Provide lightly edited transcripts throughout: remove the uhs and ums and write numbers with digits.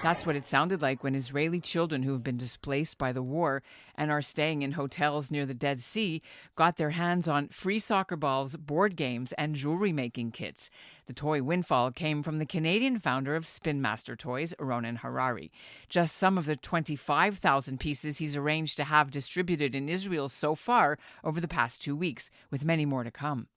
That's what it sounded like when Israeli children who have been displaced by the war and are staying in hotels near the Dead Sea got their hands on free soccer balls, board games, and jewelry making kits. The toy windfall came from the Canadian founder of Spin Master Toys, Ronnen Harary. Just some of the 25,000 pieces he's arranged to have distributed in Israel so far over the past 2 weeks, with many more to come.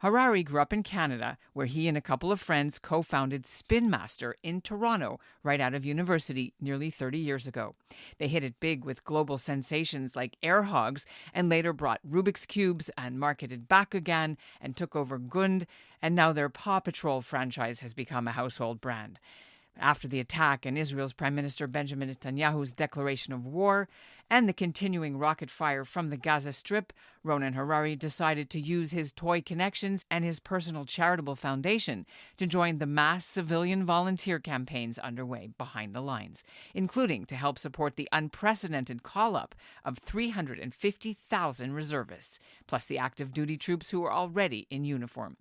Harary grew up in Canada, where he and a couple of friends co-founded Spin Master in Toronto right out of university nearly 30 years ago. They hit it big with global sensations like Air Hogs and later brought Rubik's Cubes and marketed Bakugan and took over Gund, and now their Paw Patrol franchise has become a household brand. After the attack and Israel's Prime Minister Benjamin Netanyahu's declaration of war and the continuing rocket fire from the Gaza Strip, Ronnen Harary decided to use his toy connections and his personal charitable foundation to join the mass civilian volunteer campaigns underway behind the lines, including to help support the unprecedented call-up of 350,000 reservists, plus the active duty troops who are already in uniform.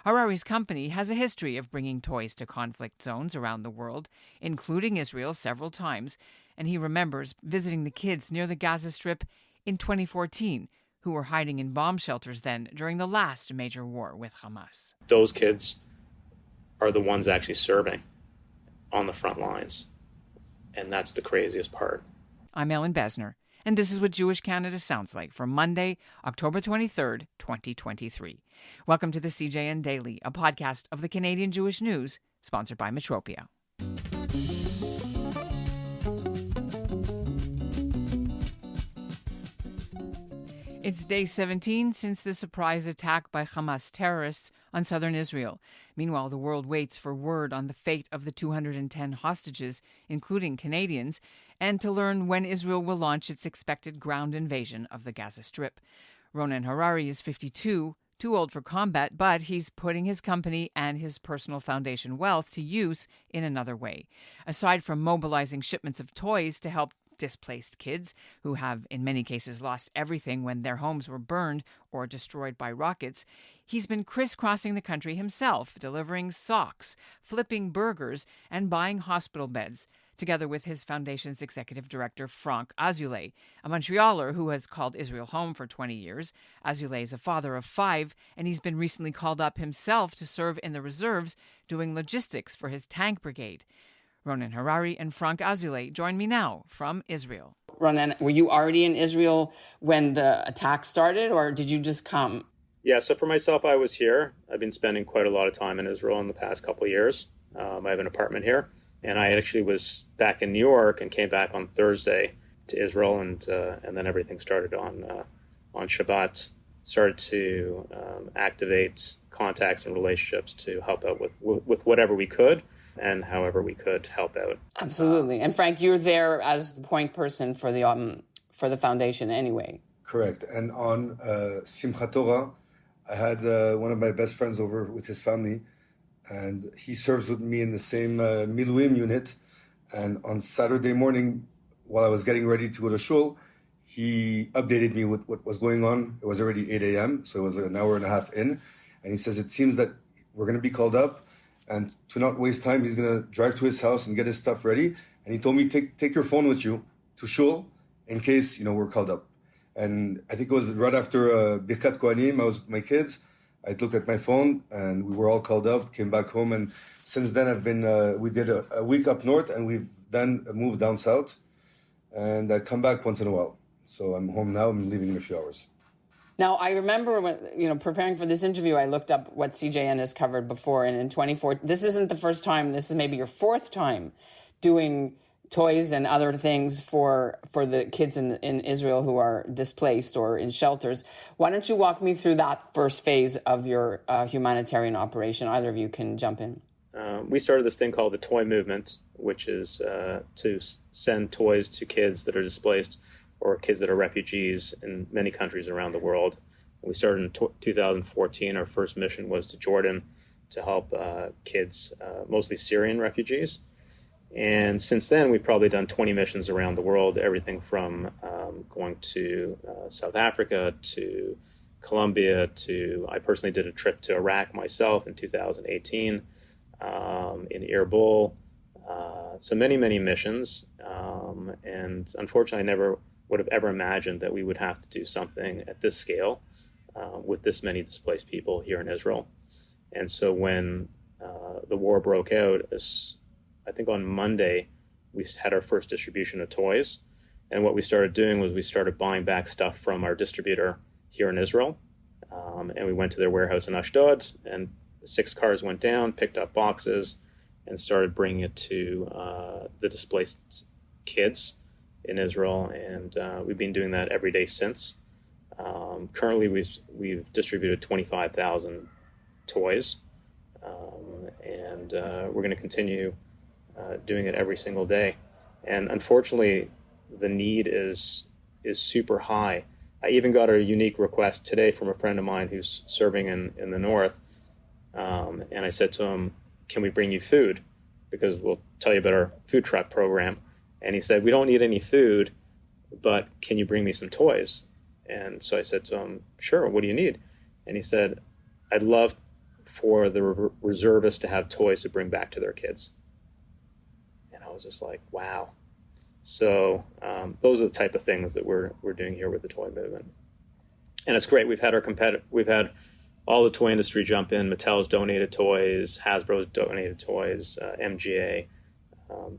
Harary's company has a history of bringing toys to conflict zones around the world, including Israel several times, and he remembers visiting the kids near the Gaza Strip in 2014, who were hiding in bomb shelters then during the last major war with Hamas. Those kids are the ones actually serving on the front lines, and that's the craziest part. I'm Ellen Besner, and this is what Jewish Canada sounds like for Monday, October 23rd, 2023. Welcome to the CJN Daily, a podcast of the Canadian Jewish News, sponsored by Metropia. It's day 17 since the surprise attack by Hamas terrorists on southern Israel. Meanwhile, the world waits for word on the fate of the 210 hostages, including Canadians, and to learn when Israel will launch its expected ground invasion of the Gaza Strip. Ronnen Harary is 52, too old for combat, but he's putting his company and his personal foundation wealth to use in another way. Aside from mobilizing shipments of toys to help displaced kids who have, in many cases, lost everything when their homes were burned or destroyed by rockets, he's been crisscrossing the country himself, delivering socks, flipping burgers, and buying hospital beds, together with his foundation's executive director, Franck Azoulay, a Montrealer who has called Israel home for 20 years. Azoulay is a father of 5, and he's been recently called up himself to serve in the reserves, doing logistics for his tank brigade. Ronnen Harary and Franck Azoulay join me now from Israel. Ronnen, were you already in Israel when the attack started, or did you just come? Yeah, so for myself, I was here. I've been spending quite a lot of time in Israel in the past couple of years. I have an apartment here, and I actually was back in New York and came back on Thursday to Israel, and then everything started on Shabbat. Started to activate contacts and relationships to help out with whatever we could and however we could help out. Absolutely. And Frank, you're there as the point person for the foundation anyway. Correct. And on Simchat Torah, I had one of my best friends over with his family, and he serves with me in the same Miluim unit. And on Saturday morning, while I was getting ready to go to shul, he updated me with what was going on. It was already 8 a.m., so it was an hour and a half in. And he says, it seems that we're going to be called up, and to not waste time, he's going to drive to his house and get his stuff ready. And he told me, take your phone with you to shul in case, we're called up. And I think it was right after Birkat Kohanim, I was with my kids. I looked at my phone, and we were all called up, came back home. And since then, we did a week up north, and we've then moved down south. And I come back once in a while. So I'm home now. I'm leaving in a few hours. Now, I remember when, preparing for this interview, I looked up what CJN has covered before. And in 2014, this isn't the first time, this is maybe your 4th time doing toys and other things for the kids in Israel who are displaced or in shelters. Why don't you walk me through that first phase of your humanitarian operation? Either of you can jump in. We started this thing called the Toy Movement, which is to send toys to kids that are displaced or kids that are refugees in many countries around the world. We started in 2014. Our first mission was to Jordan to help kids, mostly Syrian refugees. And since then, we've probably done 20 missions around the world, everything from going to South Africa to Colombia to, I personally did a trip to Iraq myself in 2018, in Erbil, So many missions, and unfortunately, I never would have ever imagined that we would have to do something at this scale with this many displaced people here in Israel. And so when the war broke out, I think on Monday, we had our first distribution of toys. And what we started doing was we started buying back stuff from our distributor here in Israel. And we went to their warehouse in Ashdod, and 6 cars went down, picked up boxes, and started bringing it to the displaced kids in Israel. And we've been doing that every day since. Currently, we've distributed 25,000 toys, and we're going to continue doing it every single day. And unfortunately, the need is super high. I even got a unique request today from a friend of mine who's serving in the north, and I said to him, "Can we bring you food? Because we'll tell you about our food truck program." And he said, "We don't need any food, but can you bring me some toys?" And so I said to him, "Sure, what do you need?" And he said, "I'd love for the reservists to have toys to bring back to their kids." And I was just like, wow. So those are the type of things that we're doing here with the toy movement. And it's great. We've had all the toy industry jump in. Mattel's donated toys, Hasbro's donated toys, MGA,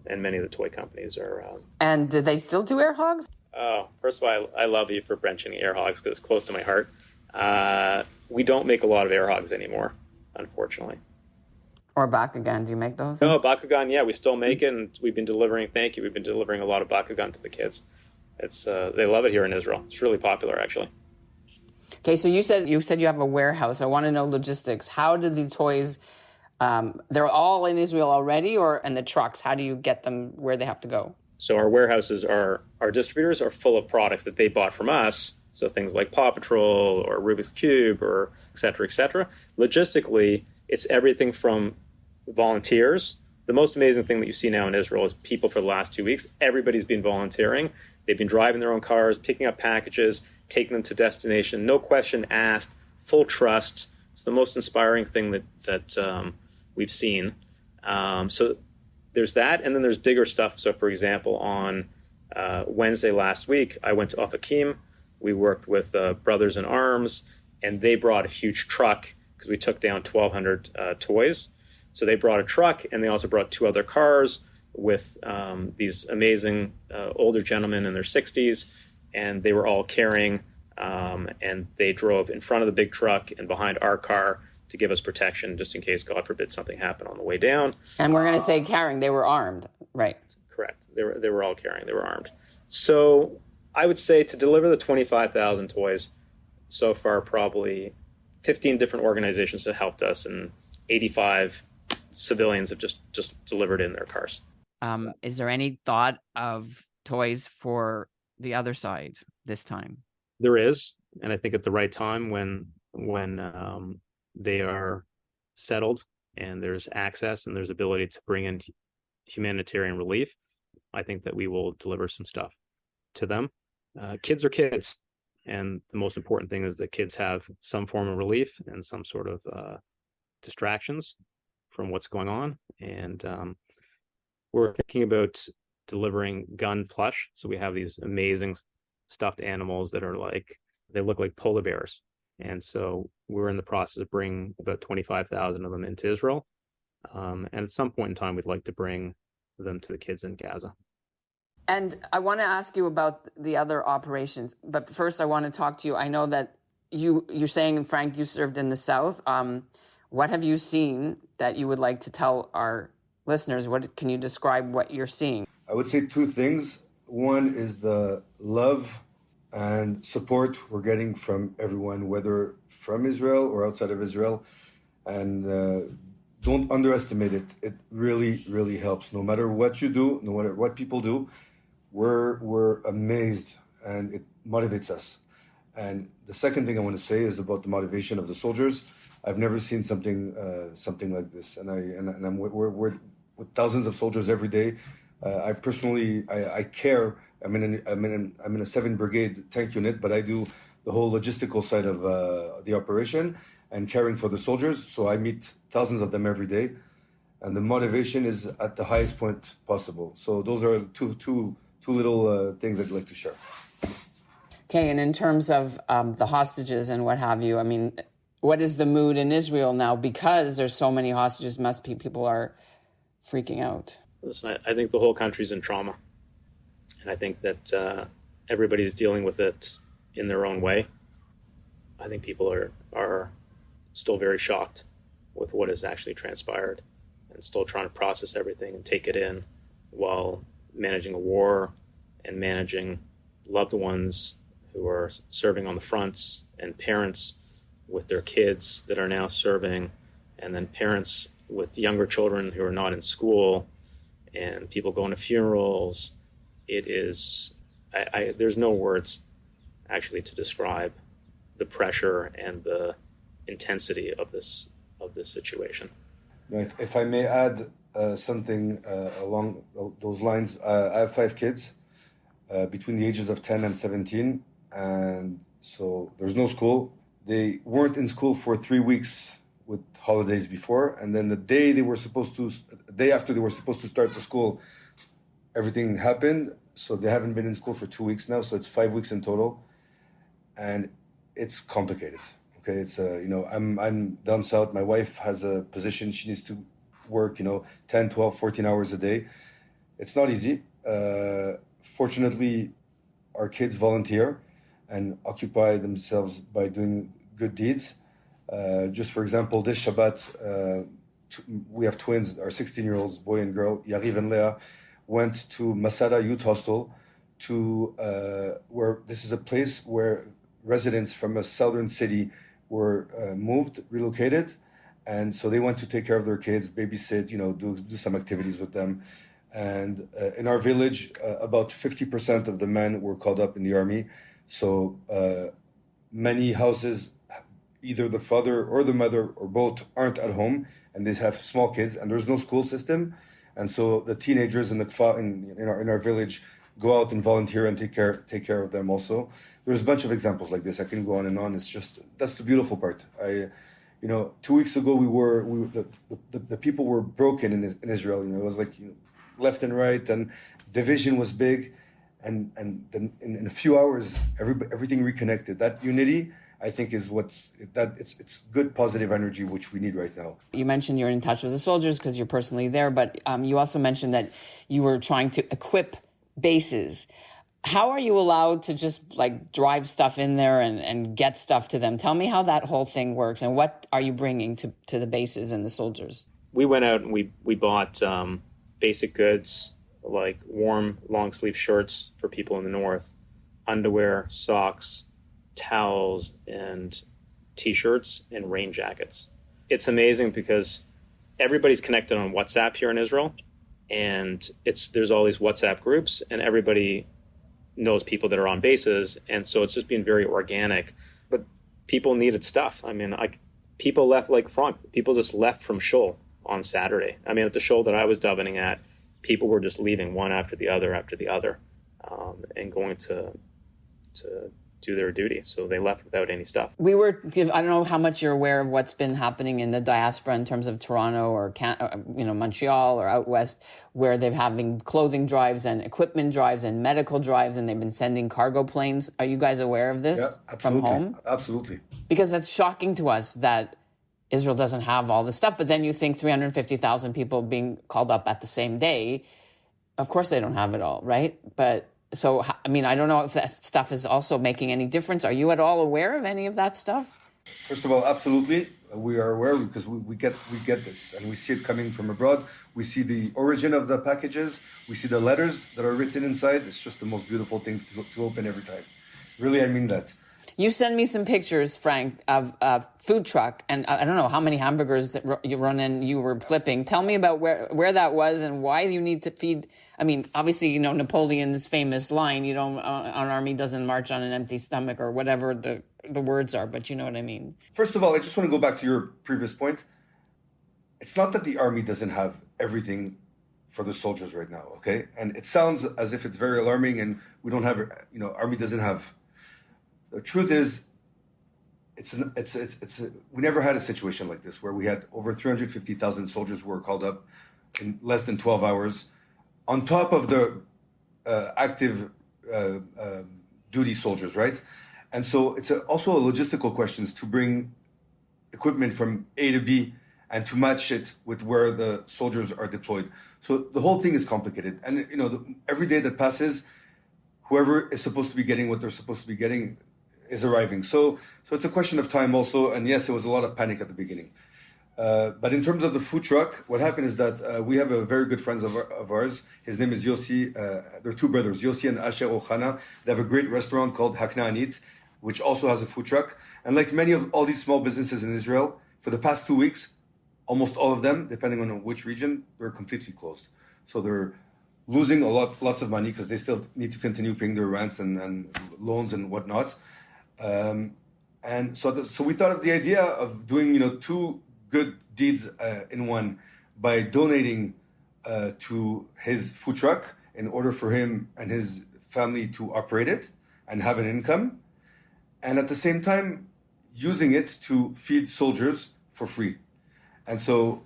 and many of the toy companies are. And do they still do Air Hogs? Oh, first of all, I love you for mentioning Air Hogs because it's close to my heart. We don't make a lot of Air Hogs anymore, unfortunately. Or Bakugan, do you make those? No, Bakugan, yeah, we still make it, and we've been delivering a lot of Bakugan to the kids. It's they love it here in Israel. It's really popular, actually. Okay, so you said you have a warehouse. I want to know logistics. How do the toys, they're all in Israel already, and the trucks, how do you get them where they have to go? So our warehouses our distributors are full of products that they bought from us. So things like Paw Patrol or Rubik's Cube or et cetera, et cetera. Logistically, it's everything from volunteers. The most amazing thing that you see now in Israel is people for the last 2 weeks. Everybody's been volunteering. They've been driving their own cars, picking up packages, taking them to destination, no question asked, full trust. It's the most inspiring thing that we've seen. So there's that, and then there's bigger stuff. So for example, on Wednesday last week, I went to Ofakim. We worked with Brothers in Arms, and they brought a huge truck because we took down 1,200 toys. So they brought a truck, and they also brought 2 other cars with these amazing older gentlemen in their 60s, and they were all carrying, and they drove in front of the big truck and behind our car to give us protection just in case, God forbid, something happened on the way down. And we're going to say carrying, they were armed, right? Correct. They were all carrying, they were armed. So I would say to deliver the 25,000 toys, so far probably 15 different organizations have helped us, and 85 civilians have just delivered in their cars. Is there any thought of toys for the other side this time? There is, and I think at the right time when they are settled and there's access and there's ability to bring in humanitarian relief, I think that we will deliver some stuff to them. Kids are kids, and the most important thing is that kids have some form of relief and some sort of distractions from what's going on. And we're thinking about delivering gun plush. So we have these amazing stuffed animals that are they look like polar bears. And so we're in the process of bringing about 25,000 of them into Israel. And at some point in time, we'd like to bring them to the kids in Gaza. And I want to ask you about the other operations. But first, I want to talk to you. I know that you're saying, Frank, you served in the South. What have you seen that you would like to tell our listeners? Can you describe what you're seeing? I would say 2 things. One is the love and support we're getting from everyone, whether from Israel or outside of Israel. And don't underestimate it. It really, really helps. No matter what you do, no matter what people do, we're amazed, and it motivates us. And the second thing I want to say is about the motivation of the soldiers. I've never seen something like this, and we're with thousands of soldiers every day. I personally care. I'm in a 7th Brigade tank unit, but I do the whole logistical side of the operation and caring for the soldiers. So I meet thousands of them every day, and the motivation is at the highest point possible. So those are two little things I'd like to share. Okay, and in terms of the hostages and what have you, I mean, what is the mood in Israel now? Because there's so many hostages, must be people are freaking out. Listen, I think the whole country's in trauma. And I think that everybody's dealing with it in their own way. I think people are still very shocked with what has actually transpired and still trying to process everything and take it in while managing a war and managing loved ones who are serving on the fronts and parents with their kids that are now serving, and then parents with younger children who are not in school, and people going to funerals. It is, there's no words actually to describe the pressure and the intensity of this situation. If I may add something along those lines, I have 5 kids between the ages of 10 and 17, and so there's no school. They weren't in school for 3 weeks with holidays before, and then the day after they were supposed to start the school, everything happened. So they haven't been in school for 2 weeks now, so it's 5 weeks in total, and it's complicated. Okay, it's I'm down south. My wife has a position; she needs to work 10, 12, 14 hours a day. It's not easy. Fortunately, our kids volunteer and occupy themselves by doing good deeds. Just for example, this Shabbat, we have twins, our 16-year-olds, boy and girl, Yariv and Leah, went to Masada Youth Hostel where this is a place where residents from a southern city were relocated. And so they went to take care of their kids, babysit, do some activities with them. And in our village, about 50% of the men were called up in the army. So many houses, either the father or the mother or both aren't at home, and they have small kids, and there's no school system. And so the teenagers in our village go out and volunteer and take care of them also. There's a bunch of examples like this. I can go on and on. It's just, that's the beautiful part. 2 weeks ago the people were broken in Israel. It was like left and right, and division was big, and then in a few hours everything reconnected. That unity, I think, is it's good positive energy which we need right now. You mentioned you're in touch with the soldiers because you're personally there, but you also mentioned that you were trying to equip bases. How are you allowed to just drive stuff in there and get stuff to them? Tell me how that whole thing works, and what are you bringing to the bases and the soldiers? We went out and we bought basic goods like warm long sleeve shirts for people in the north, underwear, socks, towels, and t-shirts and rain jackets. It's amazing because everybody's connected on WhatsApp here in Israel, and there's all these WhatsApp groups, and everybody knows people that are on bases, and so it's just been very organic. But people needed stuff. I mean, people left people just left from Shul on Saturday. I mean, at the Shul that I was davening at, people were just leaving one after the other, and going to do their duty. So they left without any stuff. I don't know how much you're aware of what's been happening in the diaspora in terms of Toronto or Montreal or out west, where they're having clothing drives and equipment drives and medical drives, and they've been sending cargo planes. Are you guys aware of this from home? Absolutely. Because that's shocking to us that Israel doesn't have all this stuff, but then you think 350,000 people being called up at the same day. Of course they don't have it all, right? But so, I mean, I don't know if that stuff is also making any difference. Are you at all aware of any of that stuff? First of all, absolutely. We are aware because we get this, and we see it coming from abroad. We see the origin of the packages. We see the letters that are written inside. It's just the most beautiful things to open every time. Really, I mean that. You send me some pictures, Frank, of a food truck, and I don't know how many hamburgers that you were flipping. Tell me about where that was and why you need to feed. I mean, obviously, Napoleon's famous line, an army doesn't march on an empty stomach, or whatever the words are, but you know what I mean. First of all, I just want to go back to your previous point. It's not that the army doesn't have everything for the soldiers right now, okay? And it sounds as if it's very alarming and we don't have, army doesn't have. The truth is, we never had a situation like this where we had over 350,000 soldiers who were called up in less than 12 hours, on top of the active duty soldiers, right? And so it's also a logistical questions to bring equipment from A to B and to match it with where the soldiers are deployed. So the whole thing is complicated. And, every day that passes, whoever is supposed to be getting what they're supposed to be getting is arriving. So it's a question of time also. And yes, there was a lot of panic at the beginning. But in terms of the food truck, what happened is that we have a very good friend of ours. His name is Yossi. They're two brothers, Yossi and Asher Ochana. They have a great restaurant called Hakna Anit, which also has a food truck. And like many of all these small businesses in Israel, for the past 2 weeks, almost all of them, depending on which region, they're completely closed. So they're losing lots of money because they still need to continue paying their rents and loans and whatnot. And so we thought of the idea of doing, two good deeds in one by donating to his food truck in order for him and his family to operate it and have an income, and at the same time using it to feed soldiers for free. And so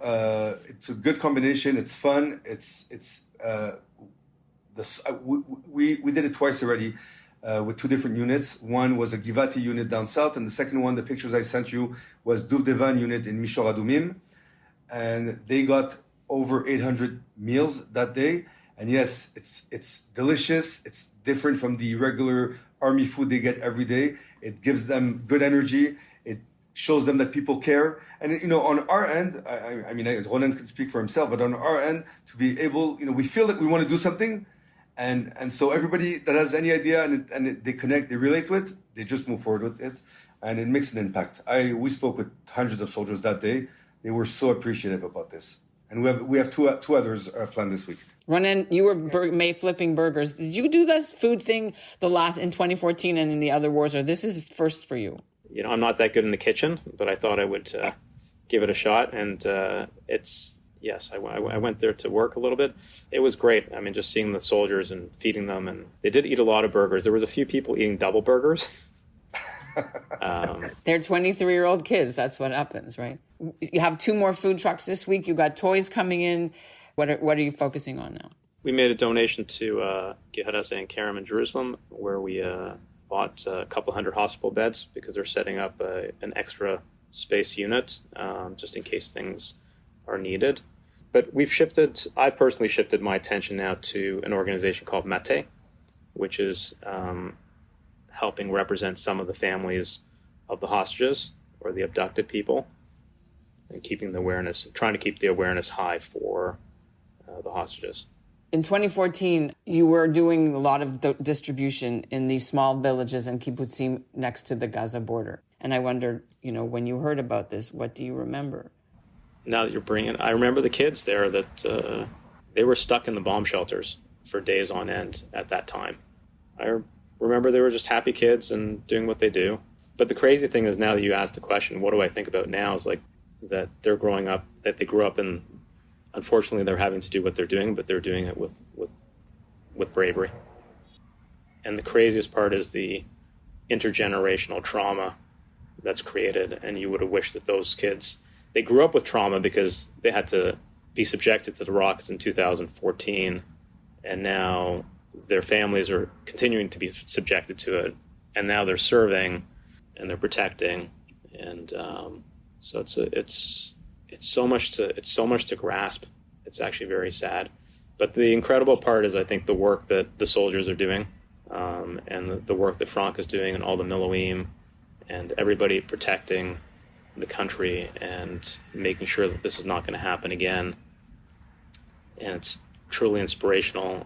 it's a good combination. It's fun. We did it twice already with two different units. One was a Givati unit down south, and the second one, the pictures I sent you, was Duvdevan unit in Mishor Adumim, and they got over 800 meals that day. And yes, it's delicious. It's different from the regular army food they get every day. It gives them good energy. It shows them that people care. And, on our end, I mean, Ronnen can speak for himself, but on our end, to be able, we feel that we want to do something. And so everybody that has any idea and they connect, they relate to it, they just move forward with it. And it makes an impact. We spoke with hundreds of soldiers that day. They were so appreciative about this. And we have two others planned this week. Ronnen, you were flipping burgers. Did you do this food thing in 2014 and in the other wars, or this is first for you? I'm not that good in the kitchen, but I thought I would give it a shot. And yes, I went there to work a little bit. It was great. I mean, just seeing the soldiers and feeding them. And they did eat a lot of burgers. There was a few people eating double burgers. They're 23-year-old kids. That's what happens, right? You have two more food trucks this week. You got toys coming in. What are you focusing on now? We made a donation to Hadassah and Kerem in Jerusalem, where we bought a couple hundred hospital beds because they're setting up an extra space unit just in case things are needed. But I personally shifted my attention now to an organization called Mate, which is helping represent some of the families of the hostages or the abducted people and trying to keep the awareness high for the hostages. In 2014, you were doing a lot of distribution in these small villages and kibbutzim next to the Gaza border. And I wondered, when you heard about this, what do you remember? Now that you're bringing it, I remember the kids there that they were stuck in the bomb shelters for days on end at that time. I remember they were just happy kids and doing what they do. But the crazy thing is, now that you ask the question, what do I think about now, is like that they're growing up, that they grew up in, unfortunately they're having to do what they're doing, but they're doing it with bravery. And the craziest part is the intergenerational trauma that's created. And you would have wished that those kids, they grew up with trauma because they had to be subjected to the rockets in 2014. And now their families are continuing to be subjected to it. And now they're serving and they're protecting. And so it's so much to grasp. It's actually very sad. But the incredible part is, I think, the work that the soldiers are doing, and the work that Frank is doing, and all the Miloim, and everybody protecting the country and making sure that this is not going to happen again. And it's truly inspirational.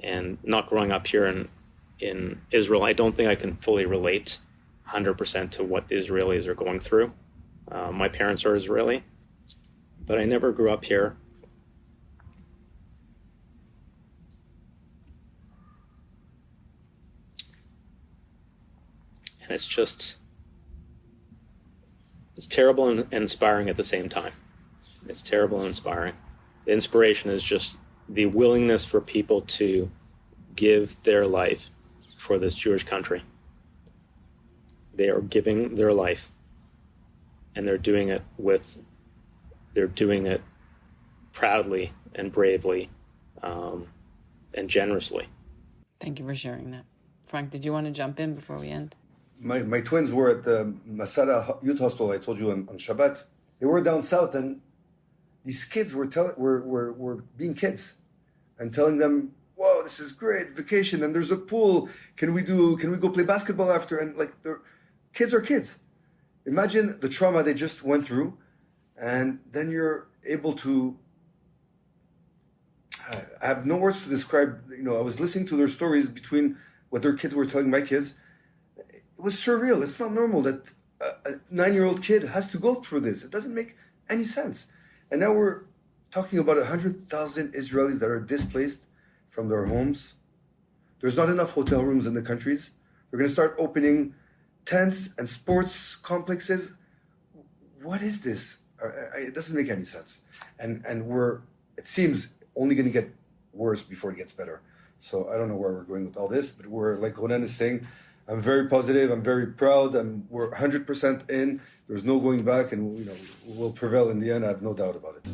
And not growing up here in Israel, I don't think I can fully relate 100% to what the Israelis are going through. My parents are Israeli, but I never grew up here. And it's terrible and inspiring at the same time. It's terrible and inspiring. The inspiration is just the willingness for people to give their life for this Jewish country. they are giving their life, and they're doing it proudly and bravely, and generously. Thank you for sharing that. Frank, did you want to jump in before we end? My twins were at the Masada Youth Hostel, I told you, on Shabbat. They were down south, and these kids were being kids and telling them, "Whoa, this is great, vacation, and there's a pool. Can we go play basketball after?" And like, kids are kids. Imagine the trauma they just went through, and then you're able to. I have no words to describe. I was listening to their stories between what their kids were telling my kids. It was surreal. It's not normal that a 9-year-old kid has to go through this. It doesn't make any sense. And now we're talking about 100,000 Israelis that are displaced from their homes. There's not enough hotel rooms in the countries. They're going to start opening tents and sports complexes. What is this? It doesn't make any sense. And it seems, only going to get worse before it gets better. So I don't know where we're going with all this, but we're, like Ronnen is saying, I'm very positive, I'm very proud, and we're 100% in. There's no going back, and we'll prevail in the end. I have no doubt about it.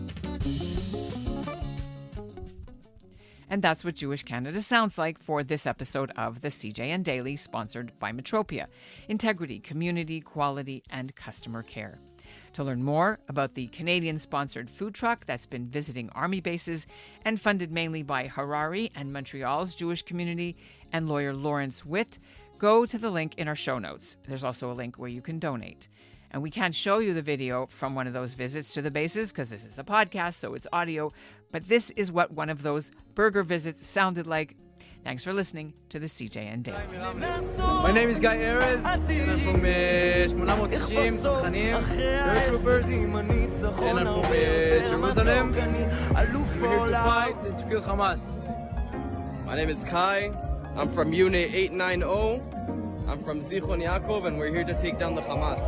And that's what Jewish Canada sounds like for this episode of the CJN Daily, sponsored by Metropia. Integrity, community, quality, and customer care. To learn more about the Canadian-sponsored food truck that's been visiting army bases and funded mainly by Harary and Montreal's Jewish community and lawyer Lawrence Witt, go to the link in our show notes. There's also a link where you can donate. And we can't show you the video from one of those visits to the bases because this is a podcast, so it's audio. But this is what one of those burger visits sounded like. Thanks for listening to the CJN Daily. My name is Guy Erez, and I'm from 890 Tzachanim, paratroopers, and I'm from Jerusalem. We're here to fight and to kill Hamas. My name is Kai. I'm from Unit 890. I'm from Zichron Yaakov, and we're here to take down the Hamas.